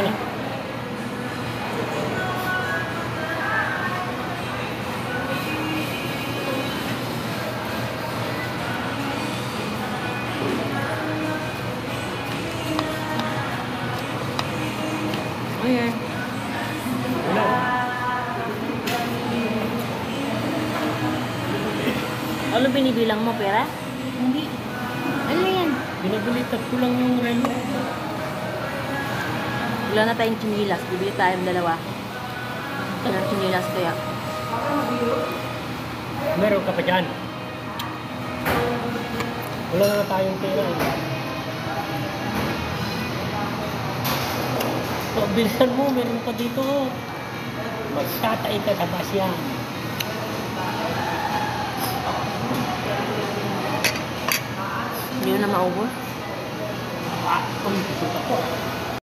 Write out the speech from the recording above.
Ano? Ayan. Ano? Ano binibilang mo, pera? Hindi. Ano yan? Binabilitad ko lang yung relo. Wala na tayong chinilas. Bibili tayong dalawa. Walang chinilas kaya. Meron ka pa dyan. Wala na tayong pera. So, bilisan mo, meron pa dito. Magtatay ka sa basyan. Hindi na maubos. Ang gusto ko.